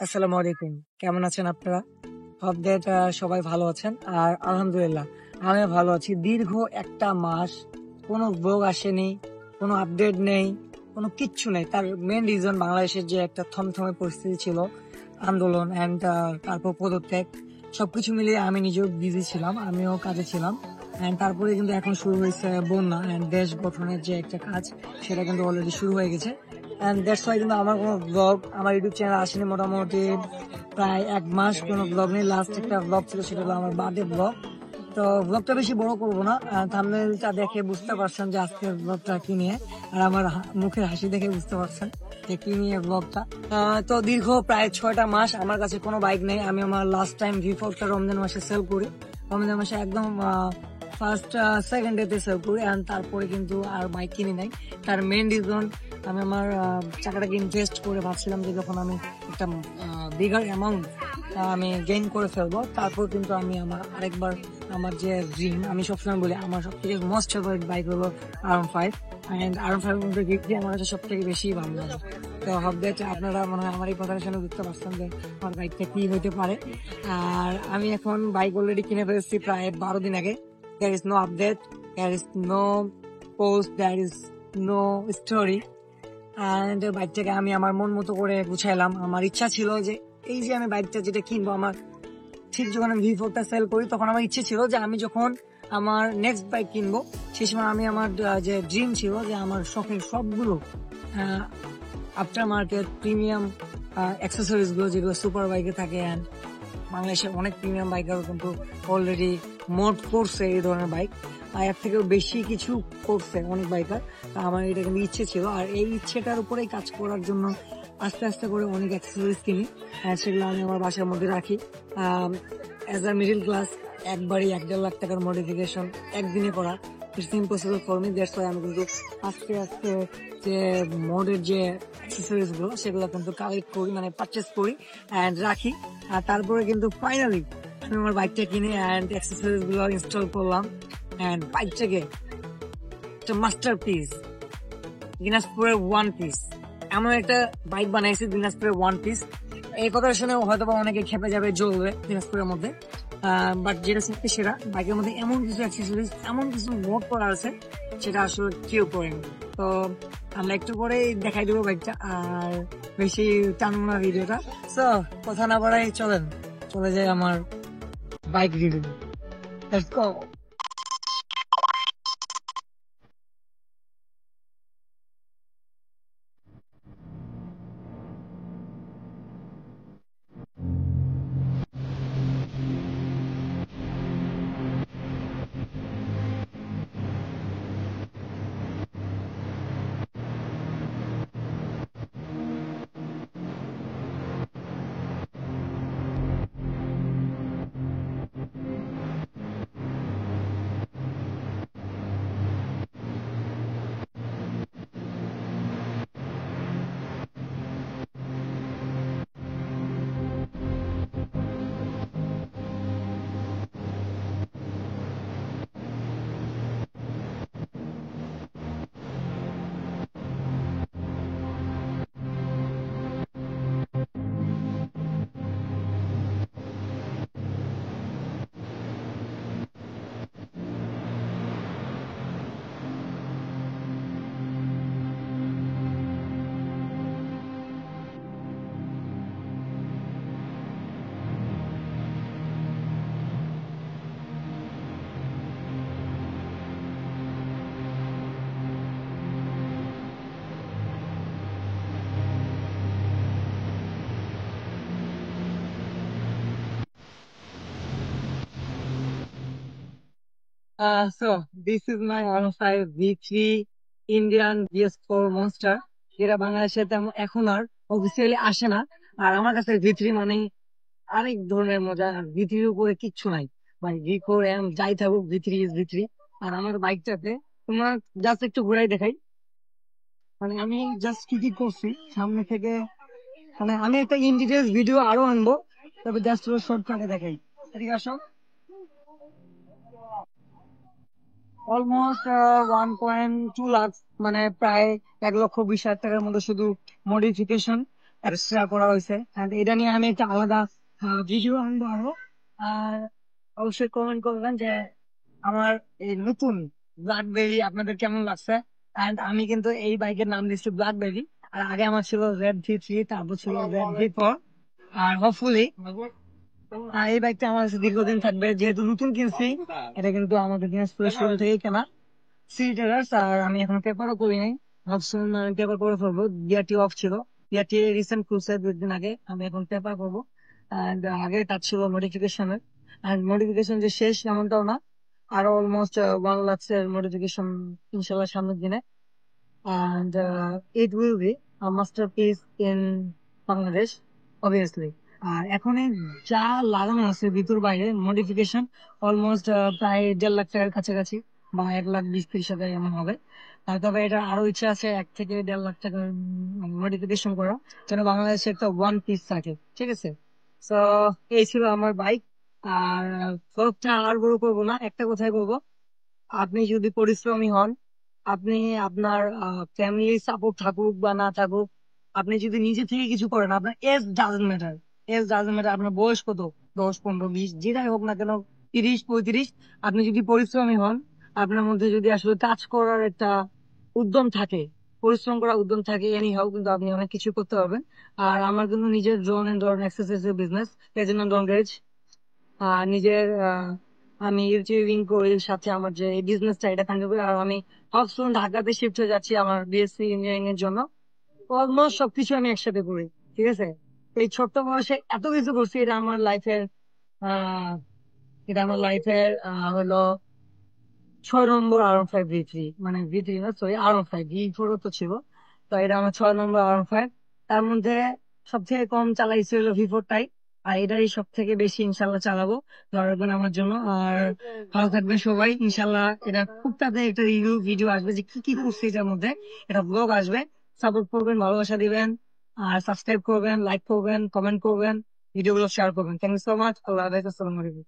আসসালামু আলাইকুম। কেমন আছেন আপনারা? হোপ দ্যাট সবাই ভালো আছেন। আর আলহামদুলিল্লাহ আমিও ভালো আছি। দীর্ঘ ১ টা মাস কোনো ব্লগ আসেনি, কোনো আপডেট নেই, কোনো কিচ্ছু নেই। তার মেইন রিজন বাংলাদেশের যে একটা থমথমে পরিস্থিতি ছিল, আন্দোলন অ্যান্ড তারপর পদত্যাগ সবকিছু মিলিয়ে আমি নিজেও বিজি ছিলাম। আমিও কাজে ছিলাম। অ্যান্ড তারপরে কিন্তু এখন শুরু হয়েছে বন্যা অ্যান্ড দেশ গঠনের যে একটা কাজ সেটা কিন্তু অলরেডি শুরু হয়ে গেছে। অ্যান্ড দ্যাটস ওয়াই কিন্তু আমার কোনো ব্লগ আমার ইউটিউব চ্যানেল আসেনি মোটামুটি প্রায় ১ মাস কোনো ব্লগ নেই। লাস্ট একটা ব্লগ ছিল সেটা হলো আমার বার্থডে ব্লগ। তো ব্লগটা বেশি বড় করবো না। থাম্বনেইলটা দেখে বুঝতে পারছেন যে আজকের ব্লগটা কি নিয়ে। আর আমার মুখের হাসি দেখে বুঝতে পারছেন যে কি নিয়ে ব্লগটা। তো দীর্ঘ প্রায় ৬টা মাস আমার কাছে কোনো বাইক নেই। আমি আমার লাস্ট টাইম V4টা রমজান মাসে সেল করি। রমজান মাসে একদম ফার্স্ট সেকেন্ড ডেতে সেল করি অ্যান্ড তারপরে কিন্তু আর বাইক কিনি নাই। তার মেইন রিজন আমি আমার টাকাটাকে ইনভেস্ট করে ভাবছিলাম যে যখন আমি একটা বিগার অ্যামাউন্ট আমি গেইন করে ফেলবো তারপর কিন্তু আমি আমার আরেকবার আমার যে ড্রিম আমি সবসময় বলি আমার সব থেকে মোস্ট ফেভারিট বাইক হলো R15 অ্যান্ড R15 মধ্যে গিয়ে আমার কাছে সব থেকে বেশি ভালো লাগে। তো হোপ দ্যাট আপনারা মনে হয় আমার এই কথাটা শুনে বুঝতে পারছেন যে আমার বাইকটা কি হইতে পারে। আর আমি এখন বাইক অলরেডি কিনে ফেলেছি প্রায় ১২ দিন আগে। There is no update, there is no post, there is no story. And বাইকটাকে আমি আমার মন মতো করে গুছাইলাম। আমার ইচ্ছা ছিল যে এই যে আমি বাইকটা যেটা কিনবো আমার ঠিক যখন আমি V4টা সেল করি তখন আমার ইচ্ছে ছিল যে আমি যখন আমার নেক্সট বাইক কিনবো সেই সময় আমি আমার যে ড্রিম ছিল যে আমার শখের সবগুলো আফটার মার্কেট প্রিমিয়াম অ্যাক্সেসরিজ গুলো যেগুলো সুপার বাইকে থাকে অ্যান্ড বাংলাদেশের অনেক প্রিমিয়াম বাইকারও কিন্তু অলরেডি মোড করছে এই ধরনের বাইক আর এর থেকেও বেশি কিছু করছে অনেক বাইকার। আমার এটা কিন্তু ইচ্ছে ছিল আর এই ইচ্ছেটার উপরেই কাজ করার জন্য আস্তে আস্তে করে অনেক অ্যাক্সেসরিজ কিনি সেগুলো আমি আমার বাসার মধ্যে রাখি। অ্যাজ আ মিডিল ক্লাস একবারই ১-১.৫ লাখ টাকার মডিফিকেশন একদিনে করা it's impossible for me. That's why আমি কিন্তু আস্তে আস্তে যে মডের যে অ্যাক্সেসরিজ গুলো সেগুলো কিন্তু কালেক্ট করি মানে পারচেস করি অ্যান্ড রাখি। আর তারপরে কিন্তু ফাইনালি আমি আমার বাইকটা কিনে অ্যান্ড অ্যাক্সেসরিজ গুলো ইনস্টল করলাম অ্যান্ড বাইকটাকে একটা মাস্টার পিস দিনাজপুরের ওয়ান পিস এমন একটা বাইক বানাইছি দিনাজপুরের ওয়ান পিস। এই কথা শুনে হয়তো বা অনেকে খেপে যাবে জ্বলবে দিনাজপুরের মধ্যে বাট যেটা সত্যি সেটা বাইকের মধ্যে এমন কিছু অ্যাক্সেসরিজ এমন কিছু মোড করা আছে সেটা আসলে কেউ করেনি। তো আমরা একটু পরে দেখাই দেবো বাইকটা আর বেশি টানবো না ভিডিওটা। সো কথা না বাড়াই চলেন চলে যায় আমার bike review. Let's go. So this is my 105 V3 Indian BS4 Monster যেটা বাংলাদেশে তেমন এখন আর অফিসিয়ালি আসে না। আর আমার কাছে V3 মানে আরেক ধরনের মজা। V3 এর উপরে কিচ্ছু নাই মানে V4M যাই থাকুক V3 ইজ V3। আর আমার বাইকটাতে তোমার জাস্ট একটু ঘুরাই দেখাই মানে আমি জাস্ট কি কি করছি সামনে থেকে মানে আমি একটা ইন ডিটেলস ভিডিও আরো আনবো তবে জাস্ট শর্টকাটে দেখাই। ঠিক আছে অলমোস্ট 1.2 লাখ মানে প্রায় ১,২০,০০০ টাকার মতো শুধু মডিফিকেশন এক্সট্রা করা হয়েছে। And এটা নিয়ে আমি একটা আলাদা ভিডিও আনবো আরো। আর অবশ্যই কমেন্ট করবেন যে আমার এই নতুন ব্ল্যাকবেরি আপনাদের কেমন লাগছে। এন্ড আমি কিন্তু এই বাইকের নাম দিচ্ছি ব্ল্যাকবেরি। আর আগে আমার ছিল ZV3, তারপর ছিল ZV4। আর হোপফুলি এই বাইকটা আমার কাছে দীর্ঘদিন থাকবে, যেহেতু নতুন কিনছি। এটা কিন্তু আমাদের দিনাজপুরের শুরু থেকেই কেনা সিটারাস। আর আমি এখন পেপারও করি নাই, ভাবছিলাম আমি পেপার করে ফেলবো। ডিআরটি অফ ছিল, ডিআরটি রিসেন্ট খুলছে 2 দিন আগে, আমি এখন পেপার করবো। And আগে কাজ ছিল মডিফিকেশনের। আর মডিফিকেশন যে শেষ এমনটাও না, আরো অলমোস্ট 1 লাখ মডিফিকেশন ইনশাল্লাহ সামনের দিনে। And it will be a masterpiece in Bangladesh, obviously. আর এখন এই যা লাগানো আছে ভিতর বাইরে মডিফিকেশন, অলমোস্ট প্রায় 1.5 লাখ টাকার কাছাকাছি, বা 1,20,000-30,000 এমন হবে। তবে এটা আরো ইচ্ছা আছে 1 থেকে 1.5 লাখ টাকার মডিফিকেশন করা, যেন বাংলাদেশে একটা ওয়ান পিস থাকে। ঠিক আছে, তো এই ছিল আমার বাইক। আর সবটা আর বড় করবো না, একটা কথাই বলবো, আপনি যদি পরিশ্রমী হন, আপনি আপনার ফ্যামিলি সাপোর্ট থাকুক বা না থাকুক, আপনি যদি নিজে থেকে কিছু করেন, আপনার age doesn't matter. Age doesn't matter, আপনার বয়স কত, 10, 15, 20, যেটাই হোক না কেন, 30, 35, আপনি যদি পরিশ্রমী হন, আপনার মধ্যে যদি আসলে কাজ করার একটা উদ্যম থাকে, পরিশ্রম করার উদ্যম থাকে, এনি হাও, কিন্তু আপনি অনেক কিছু করতে পারবেন। আর আমার কিন্তু নিজের ড্রোন এন্ড ড্রোন এক্সারসাইজের বিজনেস, এজন্য ড্রোন গ্যারেজ। নিজের আমি ইউটিউবিং করি, সাথে আমার যে বিজনেসটা এটা কন্টিনিউ করি। আর আমি ভাবছিলাম ঢাকাতে শিফট হয়ে যাচ্ছি আমার বিএসসি ইঞ্জিনিয়ারিং এর জন্য। অলমোস্ট সবকিছু আমি একসাথে করি। ঠিক আছে, এই ছোট্ট বয়সে এত কিছু করছি, আহ এটা আমার লাইফের হলো 6 নম্বর R15V3, মানে V3 না, সরি, R15, V4 তো ছিল। তো এটা আমার 6 নম্বর R15। তার মধ্যে সব থেকে কম চালাইছি হলো V4টাই। আর এটাই সব থেকে বেশি ইনশাল্লাহ চালাবো, দোয়া রাখবেন আমার জন্য। আর ভালো থাকবেন সবাই ইনশাল্লাহ। এটা খুব তাড়াতাড়ি একটা রিভিউ ভিডিও আসবে যে কি কি করছি এটার মধ্যে, এটা ব্লগ আসবে। সাপোর্ট করবেন, ভালোবাসা দিবেন, আর সাবস্ক্রাইব করবেন, লাইক করবেন, কমেন্ট করবেন, ভিডিওগুলো শেয়ার করবেন। Thank you so much. আল্লাহ হাফেজ, আসসালামু আলাইকুম।